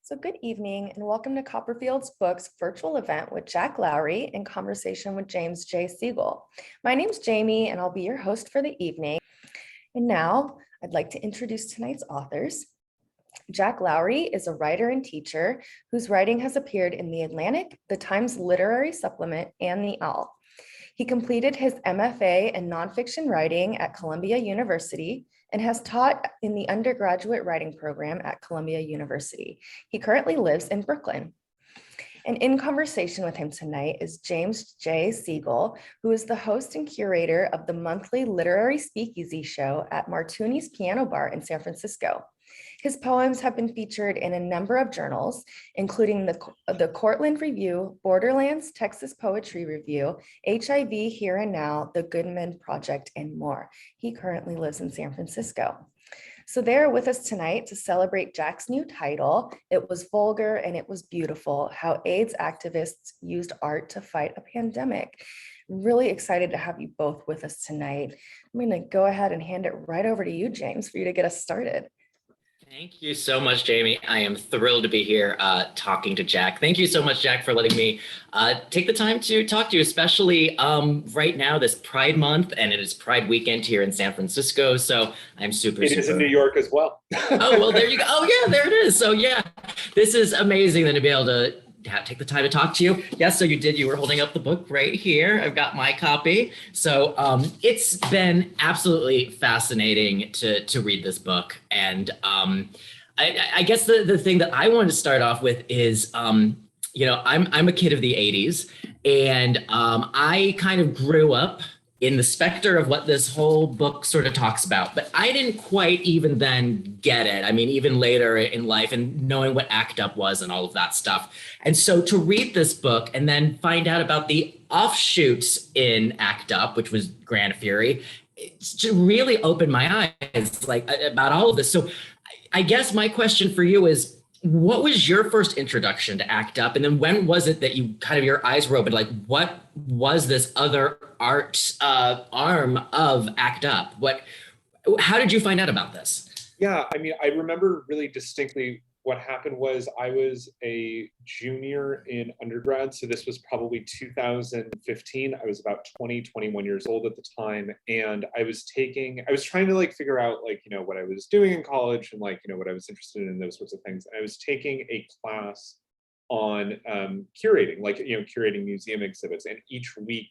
So good evening and welcome to Copperfield's Books virtual event with Jack Lowery in conversation with James J. Siegel. My name's Jamie and I'll be your host for the evening. And now I'd like to introduce tonight's authors. Jack Lowery is a writer and teacher whose writing has appeared in The Atlantic, The Times Literary Supplement, and The Owl. He completed his MFA in nonfiction writing at Columbia University and has taught in the undergraduate writing program at Columbia University. He currently lives in Brooklyn. And in conversation with him tonight is James J. Siegel, who is the host and curator of the monthly literary speakeasy show at Martuni's Piano Bar in San Francisco. His poems have been featured in a number of journals, including the Cortland Review, Borderlands Texas Poetry Review, HIV Here and Now, the Goodman Project, and more. He currently lives in San Francisco. So they're with us tonight to celebrate Jack's new title, It Was Vulgar and It Was Beautiful, How AIDS Activists Used Art to Fight a Pandemic. Really excited to have you both with us tonight. I'm going to go ahead and hand it right over to you, James, for you to get us started. Thank you so much, Jamie. I am thrilled to be here talking to Jack. Thank you so much, Jack, for letting me take the time to talk to you, especially right now, this Pride Month, and it is Pride Weekend here in San Francisco. So I'm super. It is in New York as well. Oh, well, there you go. Oh, yeah, there it is. So, yeah, this is amazing then to be able to take the time to talk to you. Yes, so you were holding up the book right here. I've got my copy. So it's been absolutely fascinating to read this book. And I guess the thing that I wanted to start off with is, I'm a kid of the 80s, and I kind of grew up in the specter of what this whole book sort of talks about, but I didn't quite even then get it. I mean, even later in life and knowing what ACT UP was and all of that stuff. And so to read this book and then find out about the offshoots in ACT UP, which was Gran Fury, it really opened my eyes about all of this. So I guess my question for you is, what was your first introduction to ACT UP? And then when was it that you kind of your eyes were open? Like, what was this other art arm of ACT UP? How did you find out about this? Yeah, I mean, I remember really distinctly what happened was I was a junior in undergrad. So this was probably 2015. I was about 21 years old at the time. And I was trying to figure out what I was doing in college and what I was interested in, those sorts of things. And I was taking a class on curating, curating museum exhibits. And each week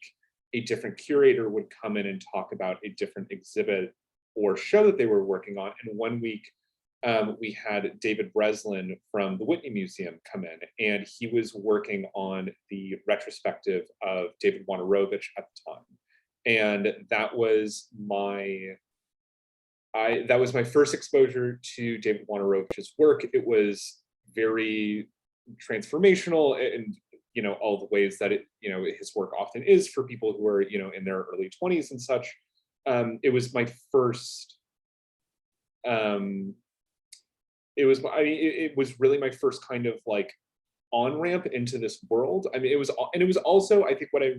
a different curator would come in and talk about a different exhibit or show that they were working on. And one week, we had David Breslin from the Whitney Museum come in, and he was working on the retrospective of David Wojnarowicz at the time. And that was my first exposure to David Wojnarowicz's work. It was very transformational and all the ways that his work often is for people who are in their early 20s and such. It was my first it was really my first kind of on-ramp into this world. I mean, it was also, I think what I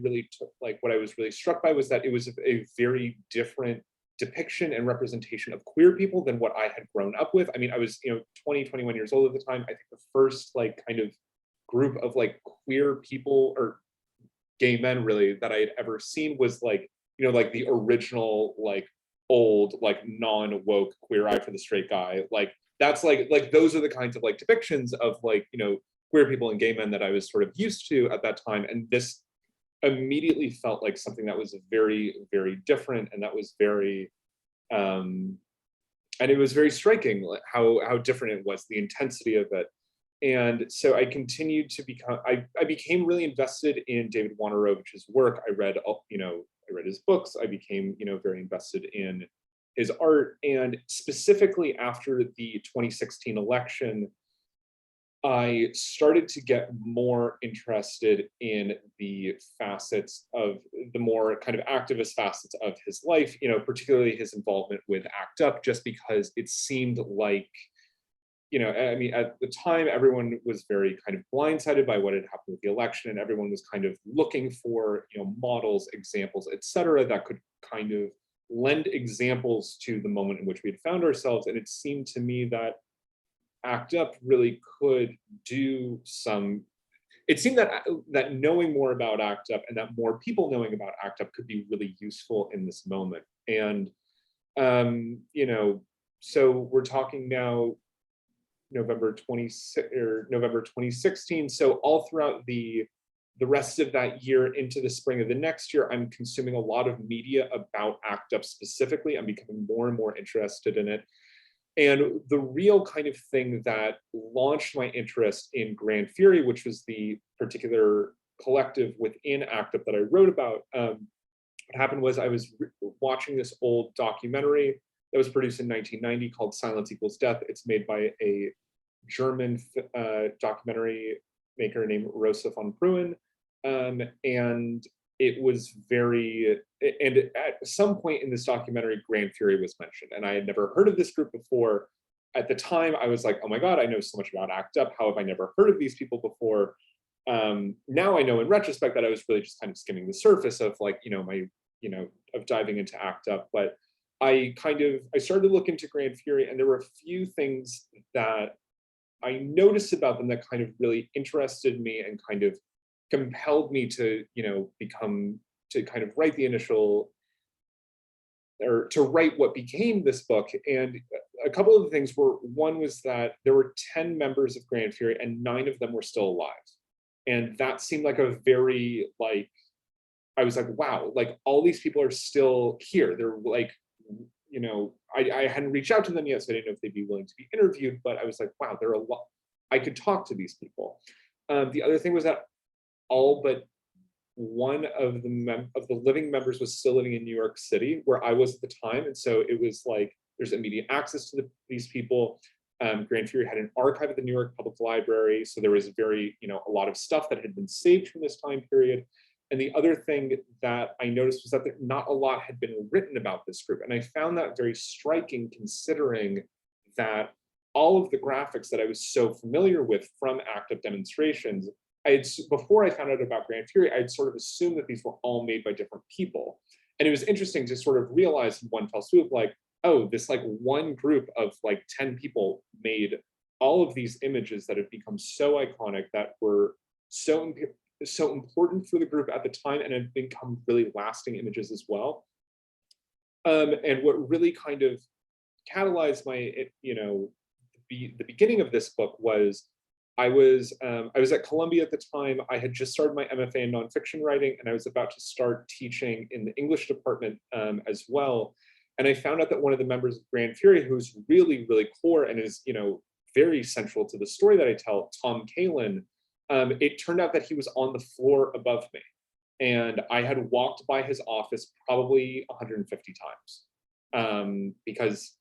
was really struck by was that it was a very different depiction and representation of queer people than what I had grown up with. I mean, I was 21 years old at the time. I think the first kind of group of queer people or gay men really that I had ever seen was the original old non-woke Queer Eye for the Straight Guy. That's those are the kinds of depictions of queer people and gay men that I was sort of used to at that time. And this immediately felt like something that was very, very different, and that was very and it was very striking how different it was, the intensity of it. And so I continued to I became really invested in David Wojnarowicz's work. I read his books. I became very invested in his art. And specifically after the 2016 election, I started to get more interested in the facets of the more kind of activist facets of his life, particularly his involvement with ACT UP, just because it seemed like, I mean, at the time, everyone was very kind of blindsided by what had happened with the election, and everyone was kind of looking for, models, examples, et cetera, that could kind of lend examples to the moment in which we had found ourselves. And it seemed to me that ACT UP really could do some, it seemed that knowing more about ACT UP and that more people knowing about ACT UP could be really useful in this moment. And, you know, so we're talking now November 2016. So all throughout the rest of that year into the spring of the next year, I'm consuming a lot of media about ACT UP specifically. I'm becoming more and more interested in it. And the real kind of thing that launched my interest in Gran Fury, which was the particular collective within ACT UP that I wrote about, what happened was I was watching this old documentary that was produced in 1990 called Silence Equals Death. It's made by a German documentary maker named Rosa von Pruen. And it was and at some point in this documentary, Gran Fury was mentioned, and I had never heard of this group before. At the time, I was like, oh my God, I know so much about ACT UP. How have I never heard of these people before? Now I know in retrospect that I was really just kind of skimming the surface of like, of diving into ACT UP. But I started to look into Gran Fury, and there were a few things that I noticed about them that kind of really interested me and kind of compelled me to, kind of write the initial, or to write what became this book. And a couple of the things were, one was that there were 10 members of Gran Fury and 9 of them were still alive. And that seemed like a very, I was like, wow, like all these people are still here. They're like, I hadn't reached out to them yet, so I didn't know if they'd be willing to be interviewed, but I was like, wow, there are a lot, I could talk to these people. The other thing was that all but one of the living members was still living in New York City, where I was at the time. And so it was like, there's immediate access to these people. Gran Fury had an archive at the New York Public Library. So there was a lot of stuff that had been saved from this time period. And the other thing that I noticed was that not a lot had been written about this group. And I found that very striking, considering that all of the graphics that I was so familiar with from ACT UP demonstrations, before I found out about Gran Fury, I had sort of assumed that these were all made by different people. And it was interesting to sort of realize in one fell swoop, like, oh, this like one group of like 10 people made all of these images that have become so iconic, that were so important for the group at the time, and have become really lasting images as well. And what really kind of catalyzed the beginning of this book was I was at Columbia at the time. I had just started my MFA in nonfiction writing, and I was about to start teaching in the English department as well. And I found out that one of the members of Gran Fury, who's really, really core and is, very central to the story that I tell, Tom Kalin, it turned out that he was on the floor above me. And I had walked by his office probably 150 times because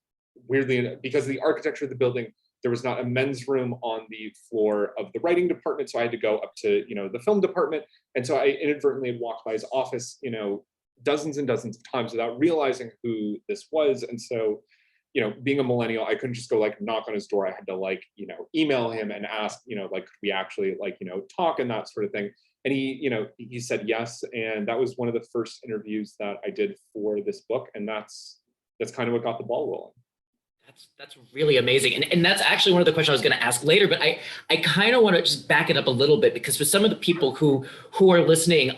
of the architecture of the building, there was not a men's room on the floor of the writing department. So I had to go up to, the film department. And so I inadvertently had walked by his office, dozens and dozens of times without realizing who this was. And so, being a millennial, I couldn't just go like knock on his door. I had to email him and ask, could we actually talk and that sort of thing. And he said yes. And that was one of the first interviews that I did for this book. And that's kind of what got the ball rolling. That's really amazing. And that's actually one of the questions I was going to ask later, but I kind of want to just back it up a little bit, because for some of the people who are listening,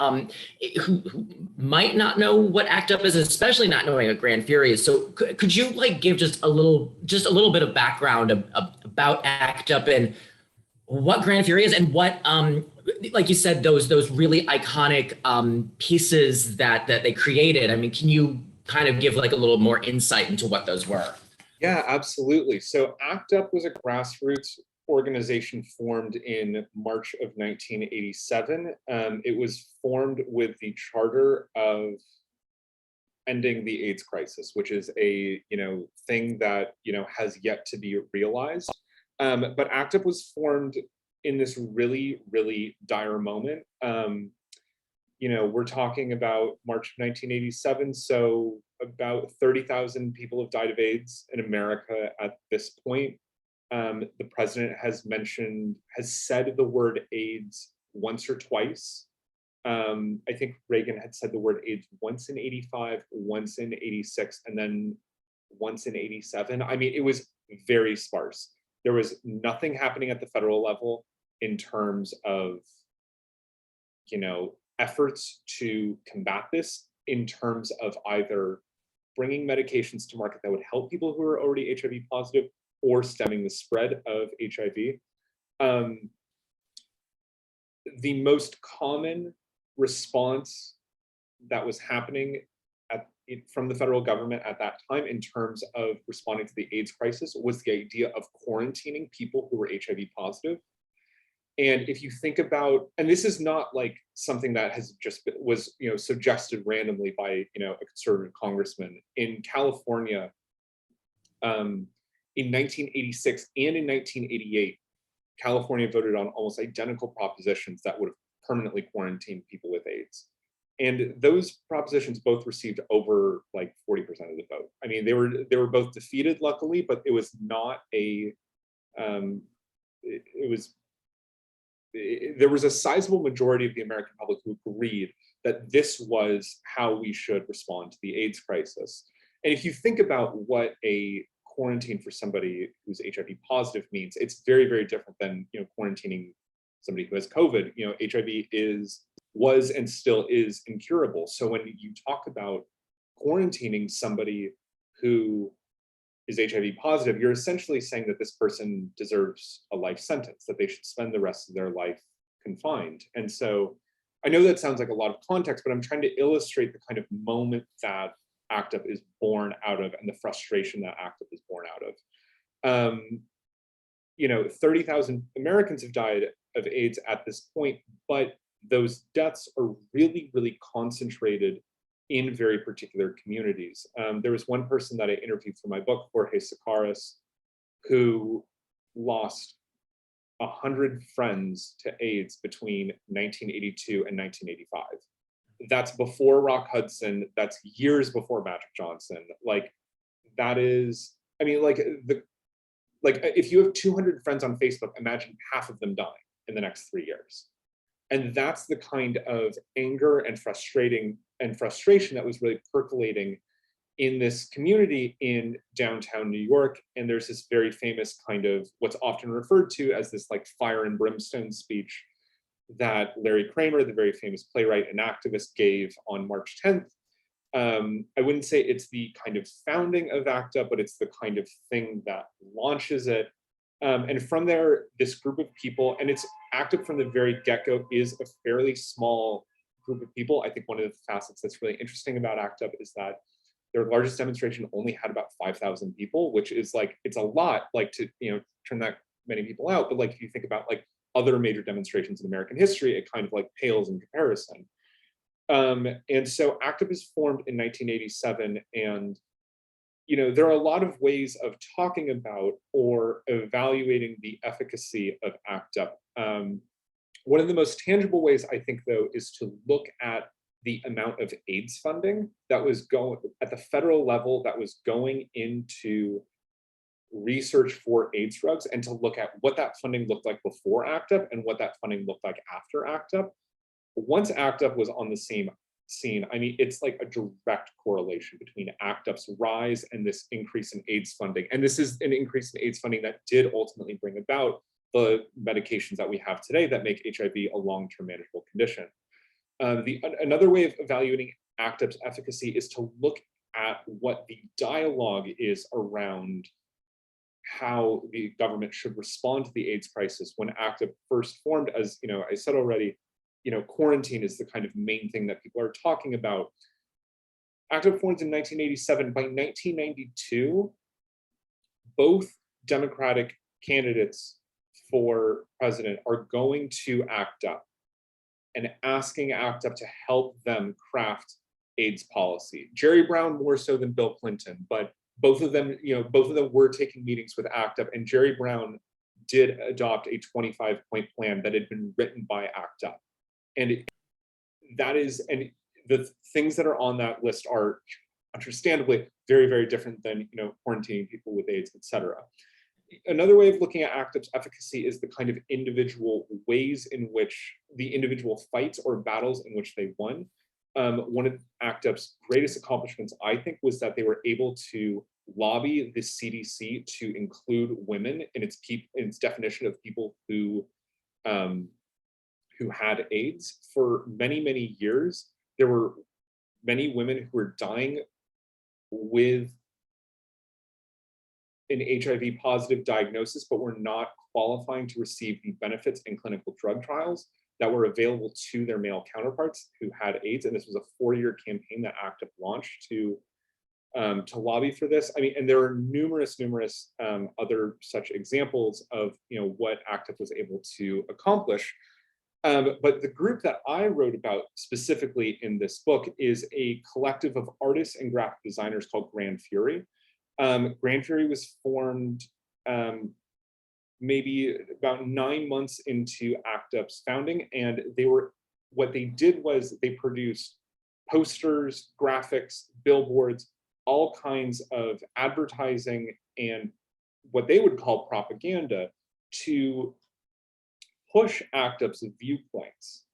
who might not know what ACT UP is, especially not knowing what Gran Fury is. So could you give just a little bit of background about ACT UP and what Gran Fury is, and what, like you said, those really iconic pieces that they created? I mean, can you kind of give a little more insight into what those were? Yeah, absolutely. So ACT UP was a grassroots organization formed in March of 1987. It was formed with the charter of ending the AIDS crisis, which is a thing that has yet to be realized. But ACT UP was formed in this really, really dire moment. We're talking about March of 1987, so about 30,000 people have died of AIDS in America at this point. The president has said the word AIDS once or twice. I think Reagan had said the word AIDS once in 85, once in 86, and then once in 87. I mean, it was very sparse. There was nothing happening at the federal level in terms of, efforts to combat this, in terms of either bringing medications to market that would help people who are already HIV positive or stemming the spread of HIV. The most common response that was happening from the federal government at that time in terms of responding to the AIDS crisis was the idea of quarantining people who were HIV positive. And if you think about, and this is not like something that has just was suggested randomly by a conservative congressman in California in 1986 and in 1988, California voted on almost identical propositions that would have permanently quarantined people with AIDS. And those propositions both received over like 40% of the vote. I mean, they were both defeated, luckily, but it was not a, there was a sizable majority of the American public who agreed that this was how we should respond to the AIDS crisis. And if you think about what a quarantine for somebody who's HIV positive means, it's very, very different than quarantining somebody who has COVID. HIV was and still is incurable. So when you talk about quarantining somebody who is HIV positive, you're essentially saying that this person deserves a life sentence, that they should spend the rest of their life confined. And so I know that sounds like a lot of context, but I'm trying to illustrate the kind of moment that ACT UP is born out of and the frustration that ACT UP is born out of. 30,000 Americans have died of AIDS at this point, but those deaths are really, really concentrated in very particular communities. There was one person that I interviewed for my book, Jorge Sakaris, who lost 100 friends to AIDS between 1982 and 1985. That's before Rock Hudson, that's years before Magic Johnson. Like, that is, I mean, if you have 200 friends on Facebook, imagine half of them dying in the next 3 years. And that's the kind of anger and frustration that was really percolating in this community in downtown New York. And there's this very famous kind of what's often referred to as this like fire and brimstone speech that Larry Kramer, the very famous playwright and activist, gave on March 10th. I wouldn't say it's the kind of founding of ACT UP, but it's the kind of thing that launches it. And from there, this group of people, and it's ACT UP from the very get-go, is a fairly small group of people. I think one of the facets that's really interesting about ACT UP is that their largest demonstration only had about 5,000 people, which is like, it's a lot, like to turn that many people out. But like if you think about like other major demonstrations in American history, it kind of like pales in comparison. And so ACT UP is formed in 1987, and there are a lot of ways of talking about or evaluating the efficacy of ACT UP. One of the most tangible ways, I think, though, is to look at the amount of AIDS funding that was going at the federal level that was going into research for AIDS drugs, and to look at what that funding looked like before ACT UP and what that funding looked like after ACT UP. Once ACT UP was on the same scene, I mean, it's like a direct correlation between ACT UP's rise and this increase in AIDS funding. And this is an increase in AIDS funding that did ultimately bring about the medications that we have today that make HIV a long-term manageable condition. Another way of evaluating ACT UP's efficacy is to look at what the dialogue is around how the government should respond to the AIDS crisis. When ACT UP first formed, as I said already, quarantine is the kind of main thing that people are talking about. ACT UP formed in 1987. By 1992, both Democratic candidates for president are going to ACT UP and asking ACT UP to help them craft AIDS policy. Jerry Brown more so than Bill Clinton, but both of them were taking meetings with ACT UP, and Jerry Brown did adopt a 25-point plan that had been written by ACT UP. And the things that are on that list are understandably very, very different than quarantining people with AIDS, et cetera. Another way of looking at ACT UP's efficacy is the kind of individual ways in which the individual fights or battles in which they won. One of ACT UP's greatest accomplishments, I think, was that they were able to lobby the CDC to include women in its definition of people who had AIDS. For many, many years, there were many women who were dying with an HIV positive diagnosis, but were not qualifying to receive the benefits in clinical drug trials that were available to their male counterparts who had AIDS. And this was a 4-year campaign that ACTIV launched to lobby for this. I mean, and there are numerous other such examples of what ACTIV was able to accomplish. But the group that I wrote about specifically in this book is a collective of artists and graphic designers called Gran Fury. Gran Fury was formed maybe about 9 months into ACTIV's founding, and what they did was they produced posters, graphics, billboards, all kinds of advertising and what they would call propaganda to push ACTIV's viewpoints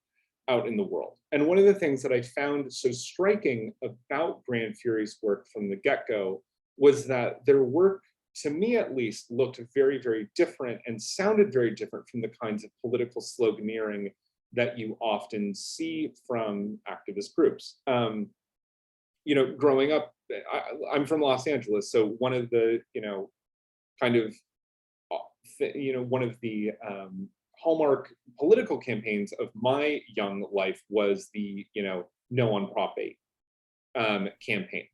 out in the world. And one of the things that I found so striking about Gran Fury's work from the get-go was that their work, to me at least, looked very, very different and sounded very different from the kinds of political sloganeering that you often see from activist groups. Growing up, I'm from Los Angeles, so one of the, one of the hallmark political campaigns of my young life was the, No on Prop 8 campaign.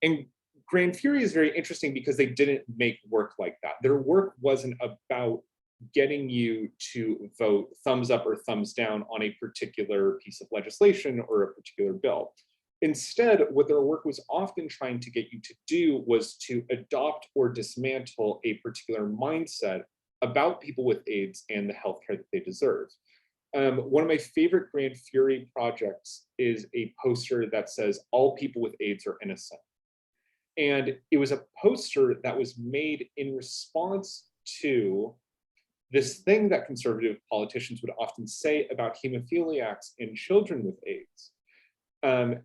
And Gran Fury is very interesting because they didn't make work like that. Their work wasn't about getting you to vote thumbs up or thumbs down on a particular piece of legislation or a particular bill. Instead, what their work was often trying to get you to do was to adopt or dismantle a particular mindset about people with AIDS and the healthcare that they deserve. One of my favorite Gran Fury projects is a poster that says, "All people with AIDS are innocent." And it was a poster that was made in response to this thing that conservative politicians would often say about hemophiliacs and children with AIDS.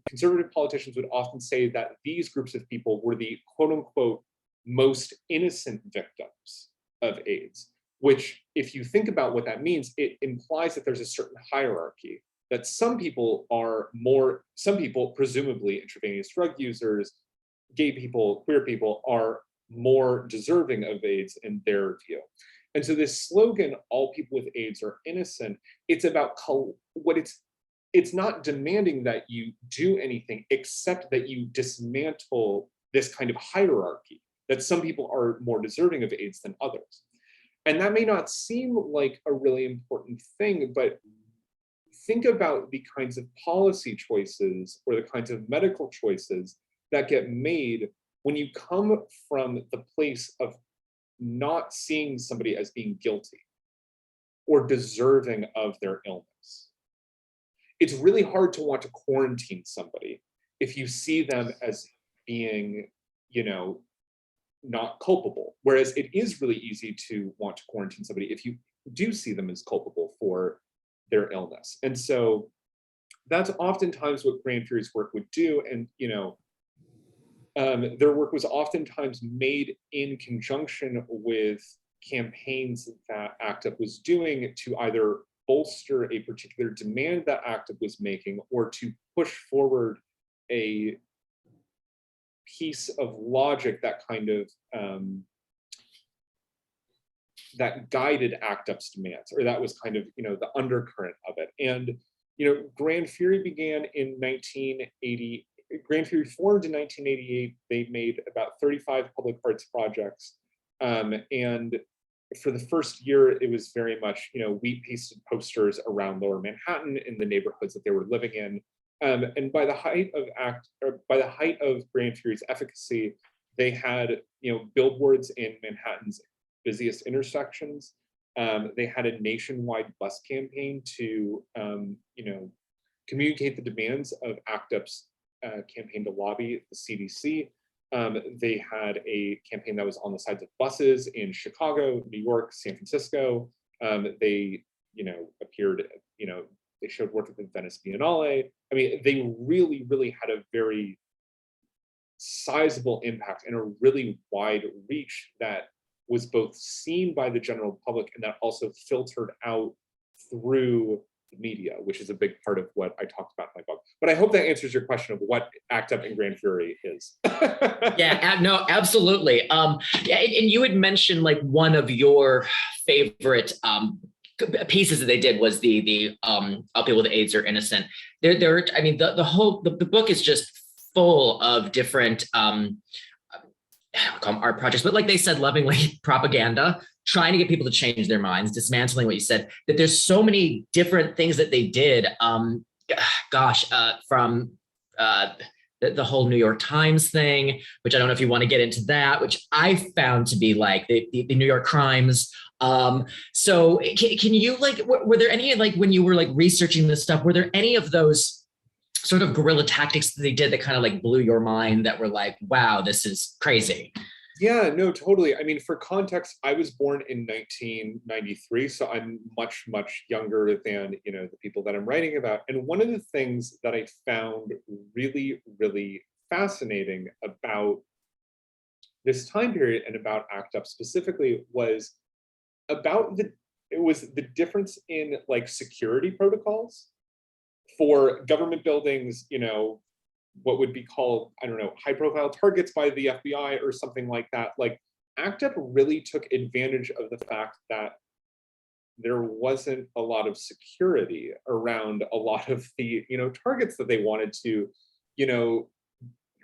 Conservative politicians would often say that these groups of people were the quote unquote most innocent victims of AIDS, which, if you think about what that means, it implies that there's a certain hierarchy, that some people, presumably intravenous drug users, gay people, queer people, are more deserving of AIDS in their view. And so this slogan, "All people with AIDS are innocent," it's about it's not demanding that you do anything except that you dismantle this kind of hierarchy, that some people are more deserving of AIDS than others. And that may not seem like a really important thing, but think about the kinds of policy choices or the kinds of medical choices that get made when you come from the place of not seeing somebody as being guilty or deserving of their illness. It's really hard to want to quarantine somebody if you see them as being, not culpable. Whereas it is really easy to want to quarantine somebody if you do see them as culpable for their illness. And so that's oftentimes what Gran Fury's work would do. And, their work was oftentimes made in conjunction with campaigns that ACTIV was doing to either bolster a particular demand that ACTIV was making or to push forward a piece of logic that kind of that guided ACTIV's demands, or that was kind of the undercurrent of it. And Gran Fury began in 1980. Gran Fury formed in 1988. They made about 35 public arts projects, and for the first year, it was very much we pasted posters around Lower Manhattan in the neighborhoods that they were living in. And by the height of Gran Fury's efficacy, they had billboards in Manhattan's busiest intersections. They had a nationwide bus campaign to communicate the demands of ACTIV's campaign to lobby the CDC. They had a campaign that was on the sides of buses in Chicago, New York, San Francisco. They appeared, they showed work at the Venice Biennale. I mean, they really, really had a very sizable impact and a really wide reach that was both seen by the general public and that also filtered out through the media, which is a big part of what I talked about in my book. But I hope that answers your question of what ACT UP and Gran Fury is. Yeah, no, absolutely. Yeah, and you had mentioned like one of your favorite pieces that they did was the people with AIDS are innocent. I mean, the book is just full of different I don't call them art projects, but like they said lovingly, propaganda, trying to get people to change their minds, dismantling what you said, that there's so many different things that they did. From the whole New York Times thing, which I don't know if you want to get into that, which I found to be like the New York crimes. So can you like, were there any, like when you were like researching this stuff, were there any of those sort of guerrilla tactics that they did that kind of like blew your mind that were like, wow, this is crazy? Yeah, no, totally. I mean, for context, I was born in 1993, so I'm much, much younger than, the people that I'm writing about. And one of the things that I found really, really fascinating about this time period and about ACT UP specifically was the difference in like security protocols for government buildings, what would be called, I don't know, high profile targets by the FBI or something like that. Like ACT UP really took advantage of the fact that there wasn't a lot of security around a lot of the, targets that they wanted to,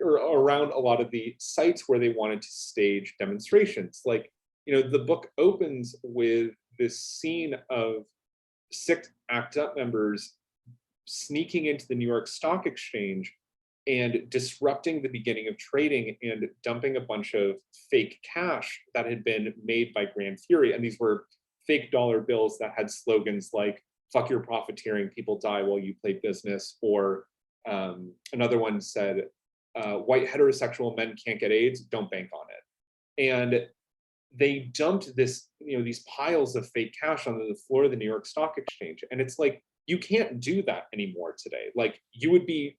or around a lot of the sites where they wanted to stage demonstrations. Like, the book opens with this scene of 6 ACT UP members sneaking into the New York Stock Exchange and disrupting the beginning of trading and dumping a bunch of fake cash that had been made by Gran Fury. And these were fake dollar bills that had slogans like, fuck your profiteering, people die while you play business. Or another one said, white heterosexual men can't get AIDS, don't bank on it. And they dumped this, these piles of fake cash onto the floor of the New York Stock Exchange. And it's like, you can't do that anymore today. Like you would be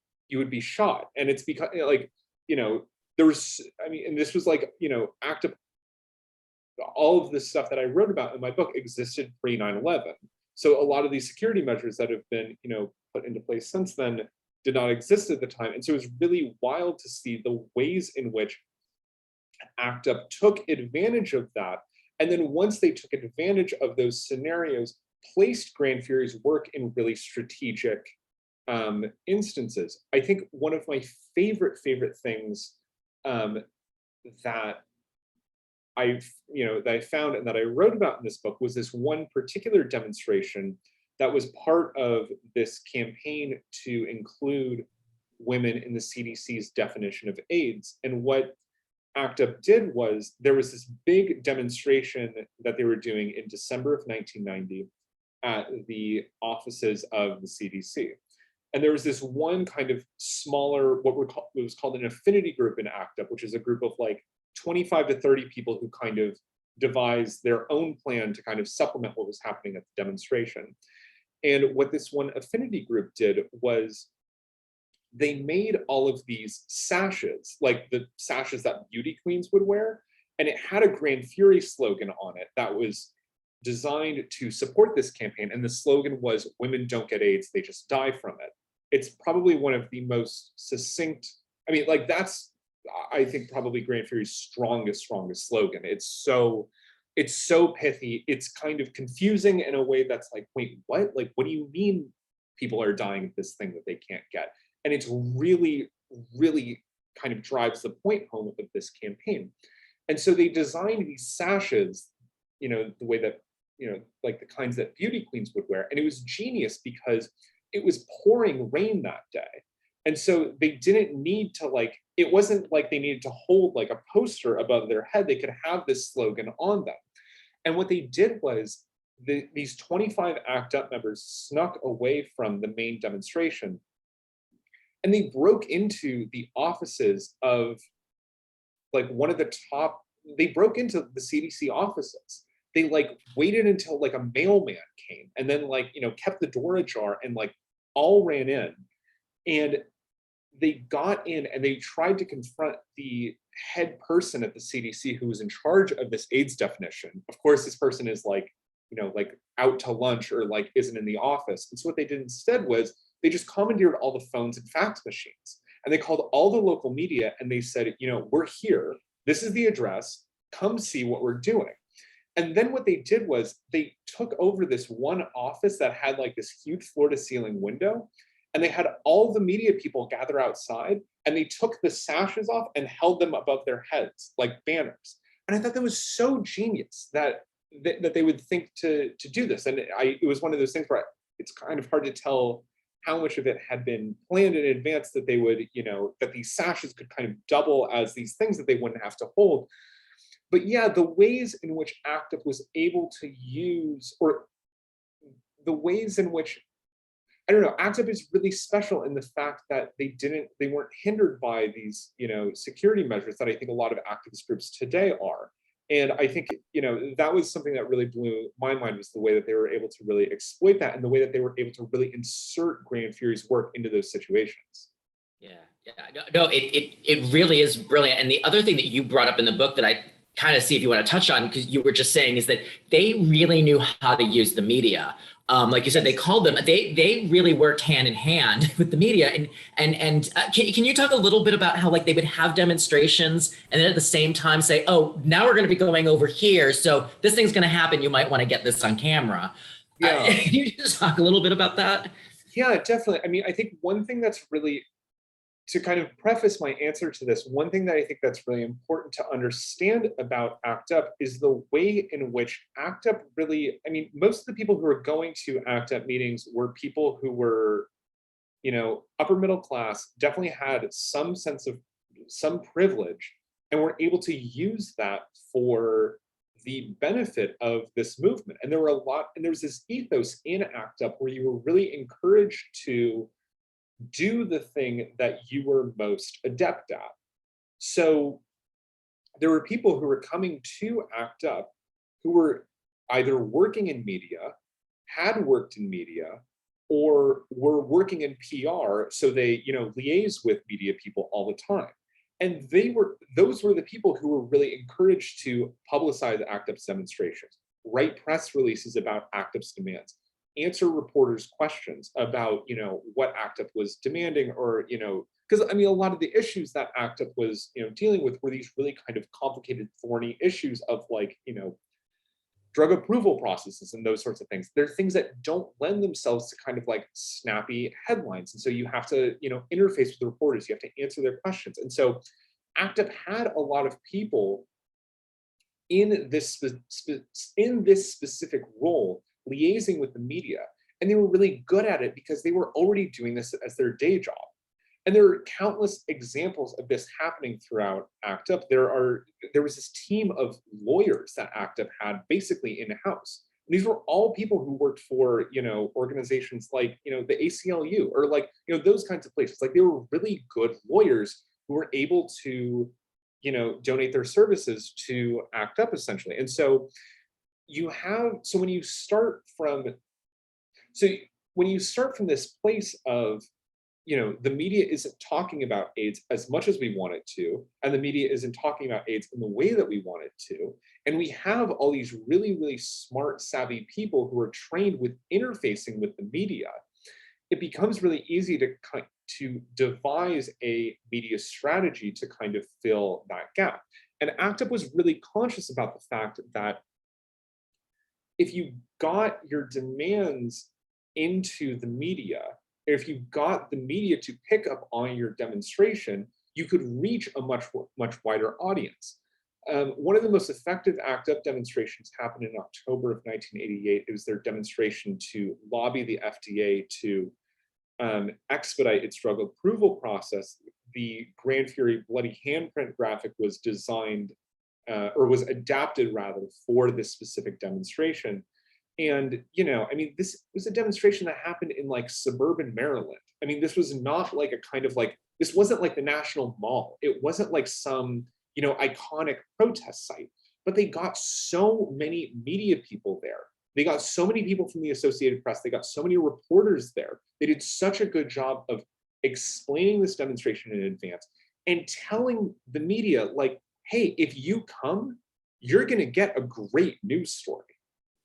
shot. And it's because there was, and this was like, ACT UP, all of this stuff that I wrote about in my book existed pre 9/11. So a lot of these security measures that have been, put into place since then did not exist at the time. And so it was really wild to see the ways in which ACT UP took advantage of that. And then once they took advantage of those scenarios, placed Gran Fury's work in really strategic instances. I think one of my favorite things that I found and that I wrote about in this book was this one particular demonstration that was part of this campaign to include women in the CDC's definition of AIDS. And what ACT UP did was there was this big demonstration that they were doing in December of 1990 at the offices of the CDC. And there was this one kind of smaller, what was called an affinity group in ACT UP, which is a group of like 25 to 30 people who kind of devised their own plan to kind of supplement what was happening at the demonstration. And what this one affinity group did was they made all of these sashes, like the sashes that beauty queens would wear, and it had a Gran Fury slogan on it that was designed to support this campaign. And the slogan was, women don't get AIDS, they just die from it. It's probably one of the most succinct, that's, I think, probably Gran Fury's strongest slogan. It's so pithy. It's kind of confusing in a way that's like, wait, what? Like, what do you mean people are dying of this thing that they can't get? And it's really, really kind of drives the point home of this campaign. And so they designed these sashes, the way that, like the kinds that beauty queens would wear. And it was genius because it was pouring rain that day. And so they didn't need to it wasn't like they needed to hold like a poster above their head. They could have this slogan on them. And what they did was these 25 ACT UP members snuck away from the main demonstration and they broke into the offices of like one of the top, they broke into the CDC offices. They waited until a mailman came and then kept the door ajar and all ran in. And they got in and they tried to confront the head person at the CDC who was in charge of this AIDS definition. Of course, this person is like, like out to lunch or like isn't in the office. And so what they did instead was they just commandeered all the phones and fax machines. And they called all the local media and they said, we're here. This is the address. Come see what we're doing. And then what they did was they took over this one office that had like this huge floor to ceiling window. And they had all the media people gather outside and they took the sashes off and held them above their heads like banners. And I thought that was so genius that they would think to do this. And it was one of those things where it's kind of hard to tell how much of it had been planned in advance that they would, that these sashes could kind of double as these things that they wouldn't have to hold. But yeah, the ways in which ACT UP was able to use, or the ways in which, I don't know, ACT UP is really special in the fact that they weren't hindered by these, security measures that I think a lot of activist groups today are. And I think, that was something that really blew my mind, was the way that they were able to really exploit that and the way that they were able to really insert Gran Fury's work into those situations. Yeah, it really is brilliant. And the other thing that you brought up in the book that I kind of see if you want to touch on, because you were just saying, is that they really knew how to use the media. Like you said, they called them, they really worked hand in hand with the media. And can you talk a little bit about how like they would have demonstrations and then at the same time say, oh, now we're going to be going over here. So this thing's going to happen. You might want to get this on camera. Yeah. Can you just talk a little bit about that? Yeah, definitely. I mean, I think one thing that's really, to kind of preface my answer to this, one thing that I think that's really important to understand about ACT UP is the way in which ACT UP really, I mean, most of the people who are going to ACT UP meetings were people who were, upper middle class, definitely had some sense of some privilege, and were able to use that for the benefit of this movement. And there was this ethos in ACT UP where you were really encouraged to do the thing that you were most adept at. So there were people who were coming to ACT UP who were either working in media, had worked in media, or were working in PR. So they, liaise with media people all the time. And those were the people who were really encouraged to publicize ACT UP's demonstrations, write press releases about ACT UP's demands, answer reporters' questions about, what ACT UP was demanding, or, because I mean, a lot of the issues that ACT UP was, dealing with were these really kind of complicated, thorny issues of like, drug approval processes and those sorts of things. They're things that don't lend themselves to kind of like snappy headlines. And so you have to, interface with the reporters, you have to answer their questions. And so ACT UP had a lot of people in this specific role liaising with the media. And they were really good at it because they were already doing this as their day job. And there are countless examples of this happening throughout ACT UP. There was this team of lawyers that ACT UP had basically in-house. These were all people who worked for, organizations like, the ACLU or like, those kinds of places. Like they were really good lawyers who were able to, donate their services to ACT UP essentially. And so when you start from this place of, the media isn't talking about AIDS as much as we want it to, and the media isn't talking about AIDS in the way that we want it to, and we have all these really, really smart, savvy people who are trained with interfacing with the media, it becomes really easy to devise a media strategy to kind of fill that gap. And ACT UP was really conscious about the fact that if you got your demands into the media, if you got the media to pick up on your demonstration, you could reach a much wider audience. One of the most effective ACT UP demonstrations happened in October of 1988. It was their demonstration to lobby the FDA to expedite its drug approval process. The Gran Fury bloody handprint graphic was designed, or was adapted rather, for this specific demonstration. And, this was a demonstration that happened in like suburban Maryland. I mean, this was not like a kind of like, this wasn't like the National Mall. It wasn't like some, iconic protest site, but they got so many media people there. They got so many people from the Associated Press. They got so many reporters there. They did such a good job of explaining this demonstration in advance and telling the media, like, hey, if you come, you're going to get a great news story.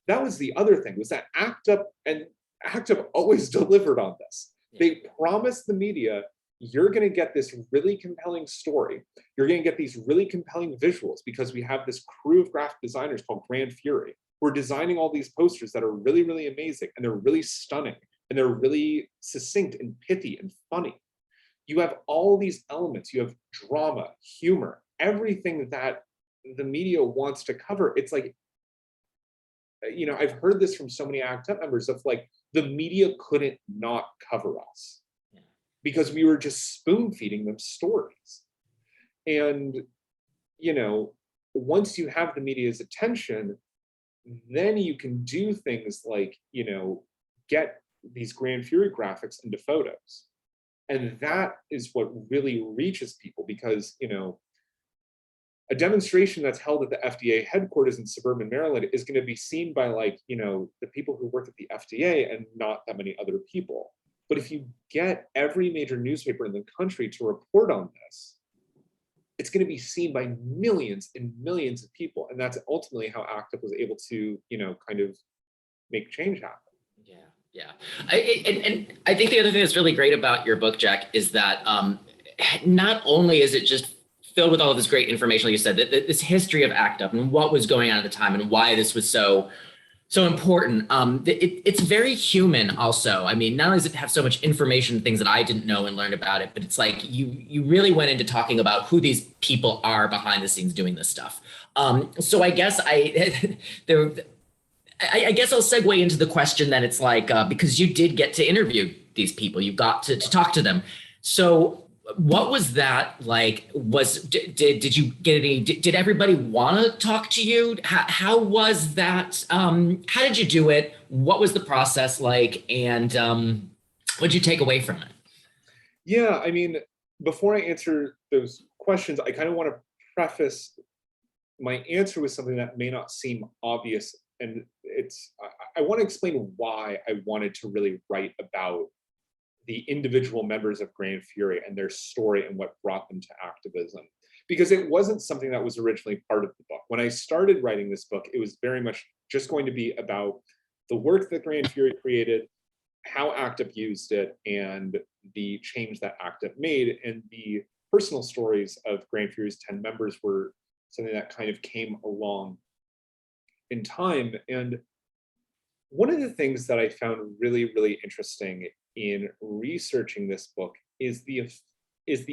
That was the other thing, was that ACT UP always delivered on this. They promised the media, you're going to get this really compelling story. You're going to get these really compelling visuals, because we have this crew of graphic designers called Gran Fury. We're designing all these posters that are really, really amazing, and they're really stunning, and they're really succinct and pithy and funny. You have all these elements. You have drama, humor, everything that the media wants to cover. It's like, you know, I've heard this from so many ACT UP members of like, the media couldn't not cover us because we were just spoon feeding them stories. And, you know, once you have the media's attention, then you can do things like, you know, get these Gran Fury graphics into photos. And that is what really reaches people, because, you know, a demonstration that's held at the FDA headquarters in suburban Maryland is going to be seen by, like, you know, the people who work at the FDA and not that many other people. But if you get every major newspaper in the country to report on this, it's going to be seen by millions and millions of people. And that's ultimately how ACT UP was able to, you know, kind of make change happen. Yeah. And I think the other thing that's really great about your book, Jack, is that not only is it just filled with all of this great information, like you said, that this history of ACT UP and what was going on at the time and why this was so important. It's very human also. I mean, not only does it have so much information, things that I didn't know and learned about it, but it's like you really went into talking about who these people are behind the scenes doing this stuff. So I guess I guess I'll segue into the question that it's like, because you did get to interview these people, you got to talk to them. So what was that like? Did you get any, did everybody want to talk to you? How was that? How did you do it? What was the process like? And what did you take away from it? Yeah, I mean, before I answer those questions, I kind of want to preface my answer with something that may not seem obvious. And I want to explain why I wanted to really write about the individual members of Gran Fury and their story and what brought them to activism. Because it wasn't something that was originally part of the book. When I started writing this book, it was very much just going to be about the work that Gran Fury created, how ACT UP used it, and the change that ACT UP made. And the personal stories of Gran Fury's 10 members were something that kind of came along in time. And one of the things that I found really, really interesting in researching this book is the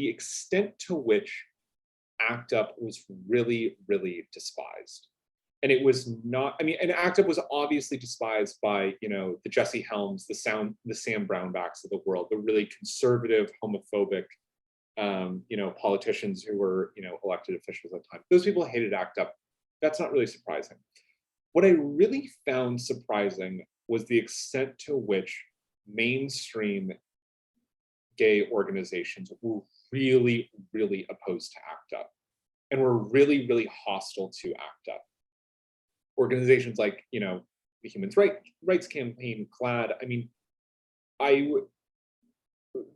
extent to which ACT UP was really, really despised. And it was not, I mean, and ACT UP was obviously despised by, you know, the Jesse Helms, the Sam Brownbacks of the world, the really conservative, homophobic, you know, politicians who were, you know, elected officials at the time. Those people hated ACT UP. That's not really surprising. What I really found surprising was the extent to which mainstream gay organizations were really, really opposed to ACT UP and were really, really hostile to ACT UP. Organizations like, you know, the Human Rights Campaign, GLAAD. I mean,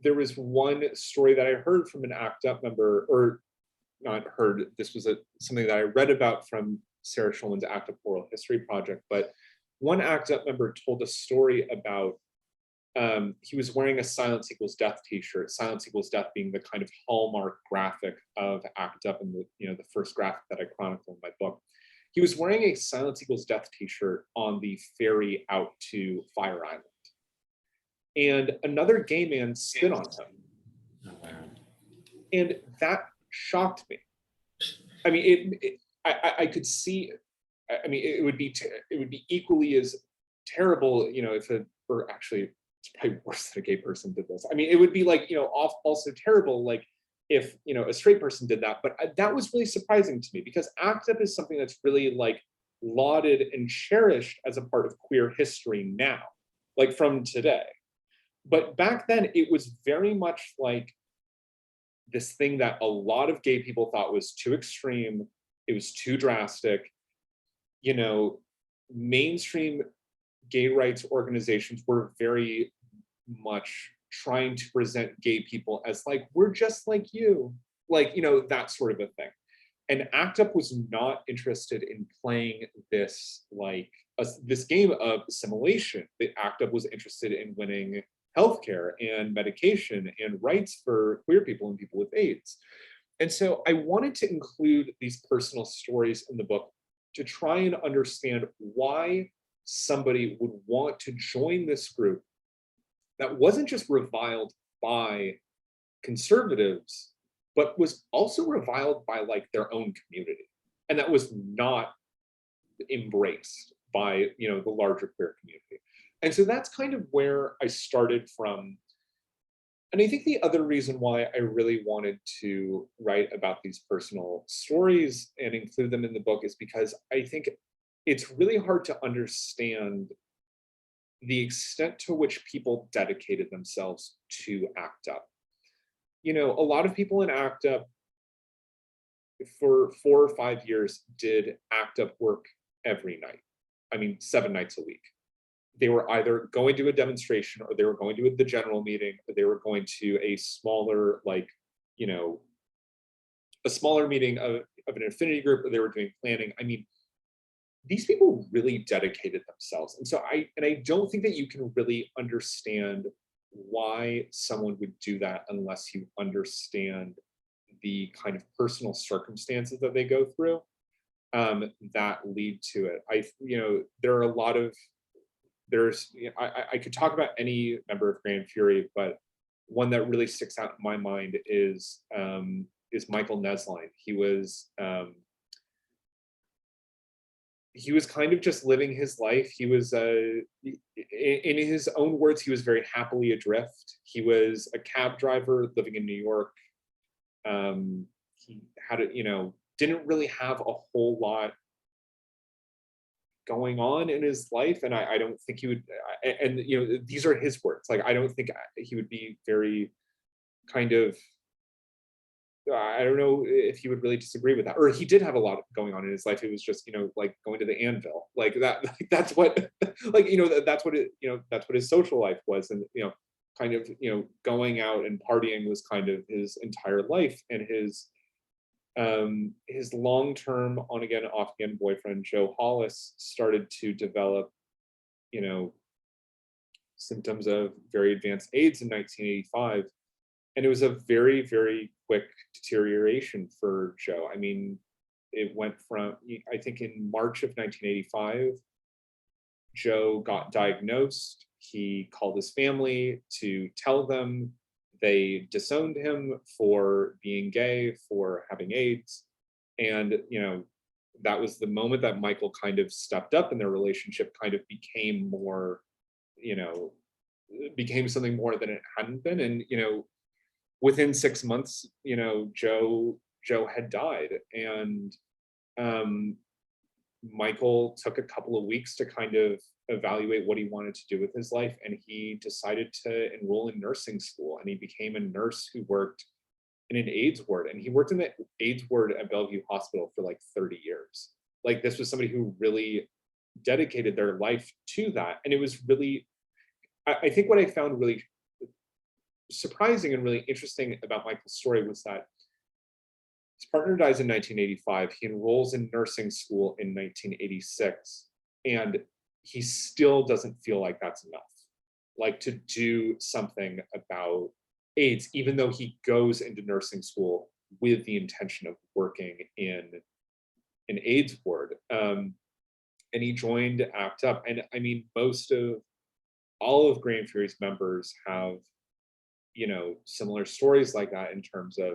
there was one story that I heard from an ACT UP member, or not heard, this was something that I read about from Sarah Schulman's ACT UP Oral History Project, but one ACT UP member told a story about he was wearing a Silence Equals Death t-shirt, Silence Equals Death being the kind of hallmark graphic of ACT UP and the, you know, the first graphic that I chronicle in my book. He was wearing a Silence Equals Death t-shirt on the ferry out to Fire Island. And another gay man spit on him. Oh, wow. And that shocked me. I mean, I could see, I mean, it would be equally as terrible, you know, or actually, it's probably worse that a gay person did this. I mean, it would be like, you know, also terrible, like if, you know, a straight person did that. But that was really surprising to me, because ACT UP is something that's really like lauded and cherished as a part of queer history now, like from today. But back then, it was very much like this thing that a lot of gay people thought was too extreme. It was too drastic. You know, mainstream gay rights organizations were very much trying to present gay people as like, we're just like you, like, you know, that sort of a thing. And ACT UP was not interested in playing this like this game of assimilation. The ACT UP was interested in winning healthcare and medication and rights for queer people and people with AIDS. And so I wanted to include these personal stories in the book to try and understand why somebody would want to join this group that wasn't just reviled by conservatives, but was also reviled by like their own community, and that was not embraced by, you know, the larger queer community. And so that's kind of where I started from. And I think the other reason why I really wanted to write about these personal stories and include them in the book is because I think it's really hard to understand the extent to which people dedicated themselves to ACT UP. You know, a lot of people in ACT UP for 4 or 5 years did ACT UP work every night. I mean, 7 nights a week. They were either going to a demonstration, or they were going to the general meeting, or they were going to a smaller, like, you know, a smaller meeting of an affinity group, or they were doing planning. I mean, these people really dedicated themselves. And so I don't think that you can really understand why someone would do that unless you understand the kind of personal circumstances that they go through that lead to it. You know, there are a lot of, you know, I could talk about any member of Gran Fury, but one that really sticks out in my mind is Michael Nessline. He was kind of just living his life. He was, in his own words, he was very happily adrift. He was a cab driver living in New York. He had, you know, didn't really have a whole lot going on in his life, and I don't think he would. And you know, these are his words. Like, I don't think he would be very kind of. I don't know if he would really disagree with that, or he did have a lot going on in his life. It was just, you know, like going to the anvil, like that. Like that's what, like, you know, that's what it, you know, that's what his social life was, and you know, kind of, you know, going out and partying was kind of his entire life. And his long-term on-again, off-again boyfriend Joe Hollis started to develop, you know, symptoms of very advanced AIDS in 1985. And it was a very, very quick deterioration for Joe. I mean, it went from, I think in March of 1985, Joe got diagnosed. He called his family to tell them. They disowned him for being gay, for having AIDS. And, you know, that was the moment that Michael kind of stepped up, and their relationship kind of became more, you know, became something more than it hadn't been. And, you know, within 6 months, you know, Joe had died. And Michael took a couple of weeks to kind of evaluate what he wanted to do with his life, and he decided to enroll in nursing school, and he became a nurse who worked in an AIDS ward, and he worked in the AIDS ward at Bellevue Hospital for like 30 years. Like, this was somebody who really dedicated their life to that. And it was really, I think what I found really surprising and really interesting about Michael's story was that his partner dies in 1985. He enrolls in nursing school in 1986, and he still doesn't feel like that's enough, like to do something about AIDS, even though he goes into nursing school with the intention of working in an AIDS ward. And he joined ACT UP. And I mean, all of Gran Fury's members have, you know, similar stories like that, in terms of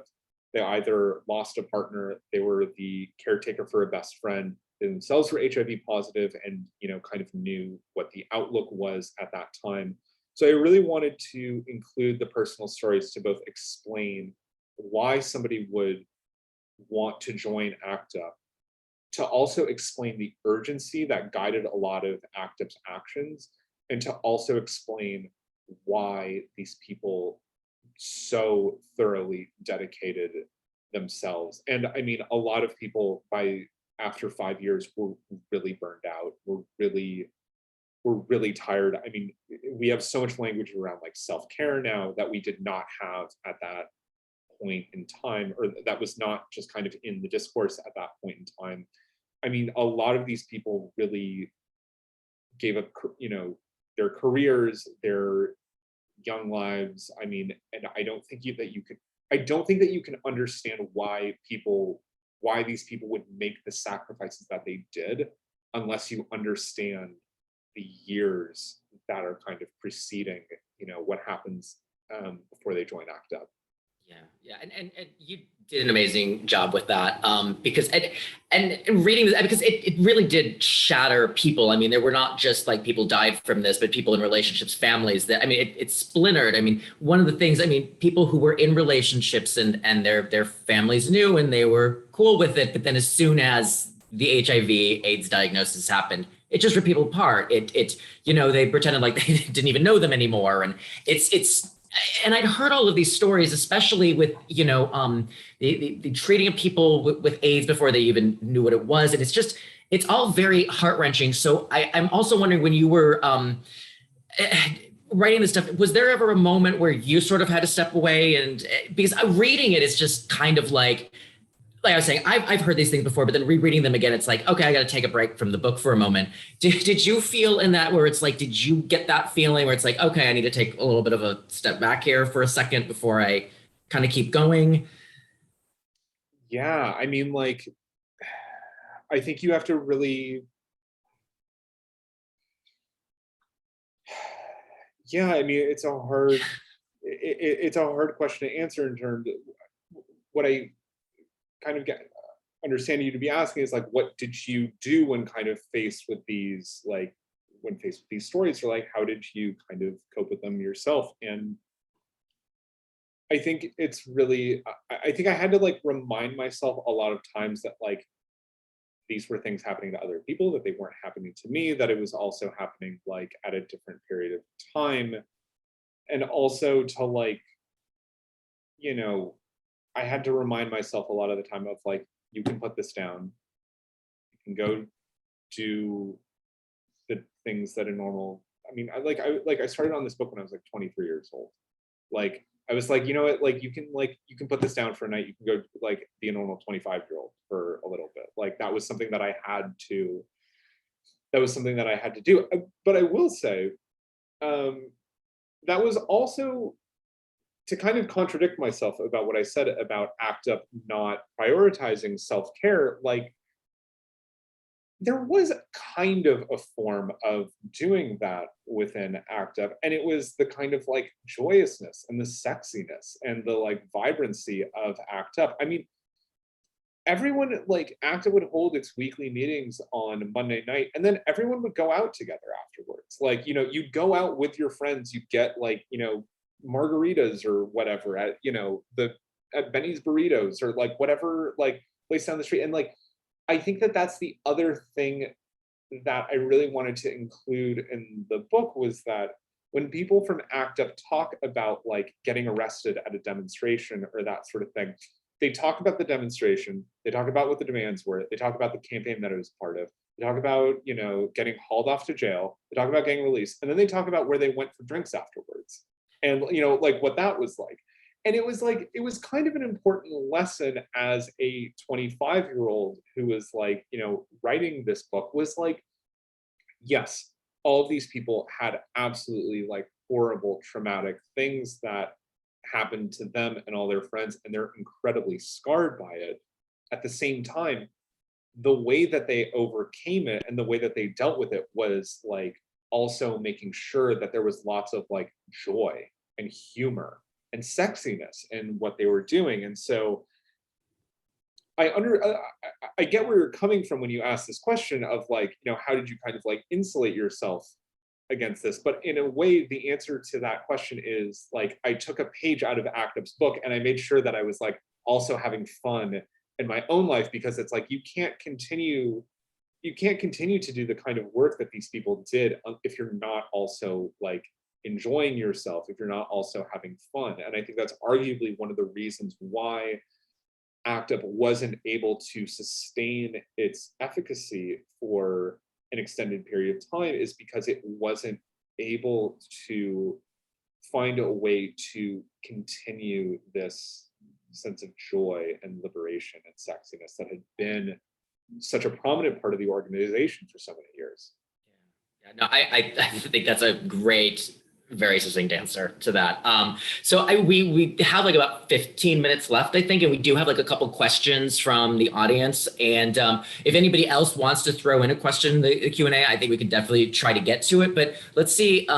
they either lost a partner, they were the caretaker for a best friend, they themselves were HIV positive, and, you know, kind of knew what the outlook was at that time. So I really wanted to include the personal stories to both explain why somebody would want to join ACT UP, to also explain the urgency that guided a lot of ACT UP's actions, and to also explain why these people so thoroughly dedicated themselves. And I mean, a lot of people after 5 years were really burned out, were really we're really tired. I mean, we have so much language around like self-care now that we did not have at that point in time, or that was not just kind of in the discourse at that point in time. I mean, a lot of these people really gave up, their careers, their young lives. I mean, and I don't think that you can understand why these people would make the sacrifices that they did unless you understand the years that are kind of preceding, what happens before they join ACT UP. Yeah, and you did an amazing job with that, because and reading this, because it really did shatter people. I mean, there were not just like people died from this, but people in relationships, families. That, I mean, it splintered. I mean, one of the things, I mean, people who were in relationships and their families knew and they were cool with it, but then as soon as the HIV/AIDS diagnosis happened, it just ripped people apart. They pretended like they didn't even know them anymore, and it's. And I'd heard all of these stories, especially with, the treating of people with AIDS before they even knew what it was. And it's all very heart-wrenching. So I'm also wondering, when you were writing this stuff, was there ever a moment where you sort of had to step away? And because reading it is just kind of like I was saying, I've heard these things before, but then rereading them again, it's like, okay, I got to take a break from the book for a moment. Did you feel in that where it's like, did you get that feeling where it's like, okay, I need to take a little bit of a step back here for a second before I kind of keep going? Yeah, I mean, like, I think you have to really, yeah, I mean, it's a hard question to answer in terms of what I kind of get understanding you to be asking is like, what did you do when kind of faced with these, like, when faced with these stories, or like, how did you kind of cope with them yourself? And I think it's really, I think I had to like remind myself a lot of times that like these were things happening to other people, that they weren't happening to me, that it was also happening like at a different period of time. And also to like, I had to remind myself a lot of the time of like, you can put this down, you can go do the things that are normal. I mean, I started on this book when I was like 23 years old. Like, I was like, you know what, like you can put this down for a night, you can go like be a normal 25-year-old for a little bit. Like that was something that I had to do. But I will say, that was also to kind of contradict myself about what I said about ACT UP not prioritizing self-care. Like, there was kind of a form of doing that within ACT UP, and it was the kind of like joyousness and the sexiness and the like vibrancy of ACT UP. I mean, everyone, like, ACT UP would hold its weekly meetings on Monday night, and then everyone would go out together afterwards. Like, you'd go out with your friends, you'd get like, margaritas or whatever at, at Benny's Burritos or like whatever, like place down the street. And like, I think that that's the other thing that I really wanted to include in the book, was that when people from ACT UP talk about like getting arrested at a demonstration or that sort of thing, they talk about the demonstration, they talk about what the demands were, they talk about the campaign that it was part of, they talk about, getting hauled off to jail, they talk about getting released, and then they talk about where they went for drinks afterwards. And, like what that was like. And it was kind of an important lesson as a 25-year-old who was like, writing this book, was like, yes, all of these people had absolutely like horrible, traumatic things that happened to them and all their friends, and they're incredibly scarred by it. At the same time, the way that they overcame it and the way that they dealt with it was like also making sure that there was lots of like joy and humor and sexiness in what they were doing. And so I get where you're coming from when you ask this question of like, how did you kind of like insulate yourself against this? But in a way, the answer to that question is like, I took a page out of ACT UP's book and I made sure that I was like also having fun in my own life, because it's like, you can't continue to do the kind of work that these people did if you're not also like enjoying yourself, if you're not also having fun. And I think that's arguably one of the reasons why ACT UP wasn't able to sustain its efficacy for an extended period of time is because it wasn't able to find a way to continue this sense of joy and liberation and sexiness that had been such a prominent part of the organization for so many years. Yeah, no, I think that's a great, very succinct answer to that. So we have like about 15 minutes left, I think, and we do have like a couple questions from the audience. And if anybody else wants to throw in a question in the Q&A, I think we could definitely try to get to it. But let's see.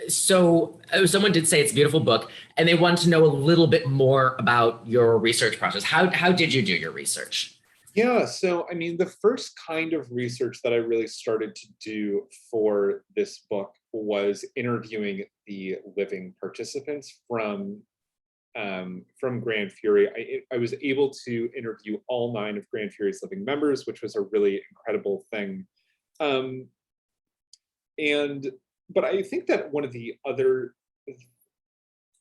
So someone did say it's a beautiful book, and they wanted to know a little bit more about your research process. How did you do your research? Yeah, so I mean, the first kind of research that I really started to do for this book was interviewing the living participants from Gran Fury. I was able to interview all 9 of Gran Fury's living members, which was a really incredible thing. But I think that one of the other